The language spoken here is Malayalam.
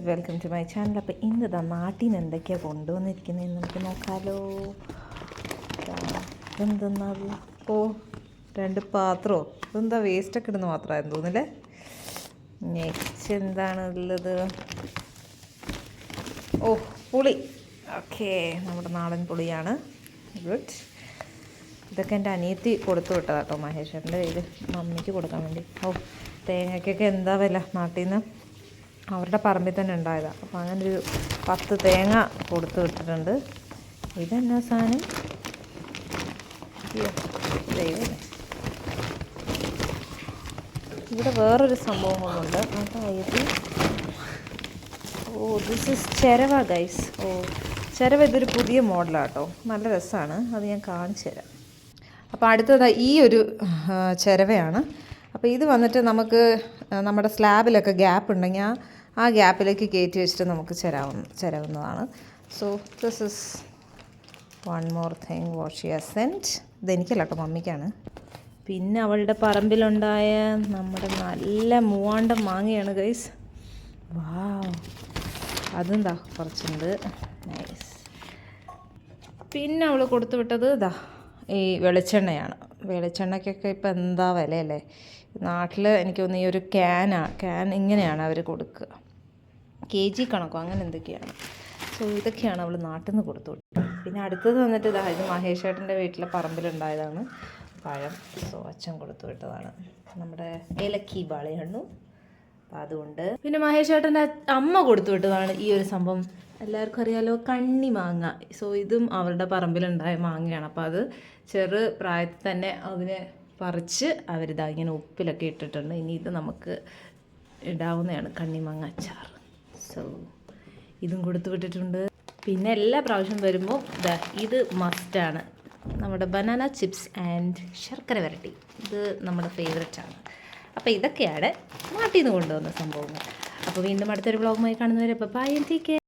Welcome to my channel. അപ്പോൾ ഇന്ന് നാട്ടിൽ നിന്ന് എന്തൊക്കെയാണ് കൊണ്ടുവന്നിരിക്കുന്നതെന്ന് നമുക്ക് നോക്കാമല്ലോ. ഇതെന്തെന്നത്? ഓ, 2 പാത്രമോ? ഇതെന്താ വേസ്റ്റൊക്കെ ഇടുന്ന മാത്രമായിരുന്നു തോന്നുന്നില്ലേ. നെക്സ്റ്റ് എന്താണ് ഉള്ളത്? ഓ, പുളി. ഓക്കെ, നമ്മുടെ നാടൻ പുളിയാണ്. ഗുഡ്. ഇതൊക്കെ എൻ്റെ അനിയത്തി കൊടുത്തു വിട്ടതാണ് കേട്ടോ, മഹേശ്വരൻ്റെ കയ്യിൽ മമ്മിക്ക് കൊടുക്കാൻ വേണ്ടി. ഓ, തേങ്ങയ്ക്കൊക്കെ എന്താ വില നാട്ടിൽ നിന്ന്. അവരുടെ പറമ്പിൽ തന്നെ ഉണ്ടായതാണ്. അപ്പോൾ അങ്ങനൊരു 10 തേങ്ങ കൊടുത്തു വിട്ടിട്ടുണ്ട്. ഇതെന്നാ സാധനം? ദൈവമേ, ഇവിടെ വേറൊരു സംഭവം കൊണ്ടുണ്ട്. അതായത് ദിസ് ഇസ് ചിരവ ഗൈസ്. ചിരവ ഇതൊരു പുതിയ മോഡലാണ് കേട്ടോ, നല്ല രസമാണ്. അത് ഞാൻ കാണിച്ചു തരാം. അപ്പോൾ അടുത്തത് ഈ ഒരു ചിരവയാണ്. അപ്പോൾ ഇത് വന്നിട്ട് നമുക്ക് നമ്മുടെ സ്ലാബിലൊക്കെ ഗ്യാപ്പ് ഉണ്ടെങ്കിൽ ആ ഗ്യാപ്പിലേക്ക് കയറ്റി വെച്ചിട്ട് നമുക്ക് ചിരവുന്നതാണ്. So this is one more thing what she has sent. ഇതെനിക്കല്ല കേട്ടോ, മമ്മിക്കാണ്. പിന്നെ അവളുടെ പറമ്പിലുണ്ടായ നമ്മുടെ നല്ല മൂവാണ്ടം മാങ്ങയാണ് ഗൈസ്. വാവ്, അതെന്താ കുറച്ചുണ്ട്. നൈസ്. പിന്നെ അവൾ കൊടുത്തു വിട്ടത് ഇതാ ഈ വെളിച്ചെണ്ണയാണ്. വെളിച്ചെണ്ണയ്ക്കൊക്കെ ഇപ്പം എന്താ വിലയല്ലേ നാട്ടിൽ. എനിക്ക് തോന്നുന്നു ഈ ഒരു ക്യാൻ ഇങ്ങനെയാണ് അവർ കൊടുക്കുക, kg കണക്കോ അങ്ങനെ എന്തൊക്കെയാണ്. സോ ഇതൊക്കെയാണ് അവൾ നാട്ടിൽ നിന്ന് കൊടുത്തു വിട്ടത്. പിന്നെ അടുത്തത് വന്നിട്ട് ഇതാ, ഇത് മഹേഷേട്ടൻ്റെ വീട്ടിലെ പറമ്പിലുണ്ടായതാണ് പഴം. സോ അച്ഛൻ കൊടുത്തു വിട്ടതാണ് നമ്മുടെ ഏലക്കി ബാളയണ്ണു. അപ്പം അതുകൊണ്ട് പിന്നെ മഹേഷേട്ടൻ്റെ അമ്മ കൊടുത്തു വിട്ടതാണ് ഈ ഒരു സംഭവം. എല്ലാവർക്കും അറിയാലോ, കണ്ണിമാങ്ങ. സോ ഇതും അവരുടെ പറമ്പിലുണ്ടായ മാങ്ങയാണ്. അപ്പോൾ അത് ചെറു പ്രായത്തിൽ തന്നെ അതിനെ പറിച്ച് അവരിതാ ഇങ്ങനെ ഉപ്പിലൊക്കെ ഇട്ടിട്ടുണ്ട്. ഇനി ഇത് നമുക്ക് ഇടാവുന്നതാണ്, കണ്ണിമാങ്ങ അച്ചാർ. സോ ഇതും കൊടുത്തു വിട്ടിട്ടുണ്ട്. പിന്നെ എല്ലാ പ്രാവശ്യം വരുമ്പോൾ ഇത് മസ്റ്റാണ്, നമ്മുടെ ബനാന ചിപ്സ് ആൻഡ് ശർക്കര വരട്ടി. ഇത് നമ്മുടെ ഫേവററ്റാണ്. അപ്പോൾ ഇതൊക്കെയാണ് നാട്ടിൽ നിന്ന് കൊണ്ടുവന്ന സംഭവങ്ങൾ. അപ്പോൾ വീണ്ടും അടുത്തൊരു വ്ളോഗുമായി കാണുന്നവരെ ബൈ ആൻഡ് ടേക്ക് കെയർ.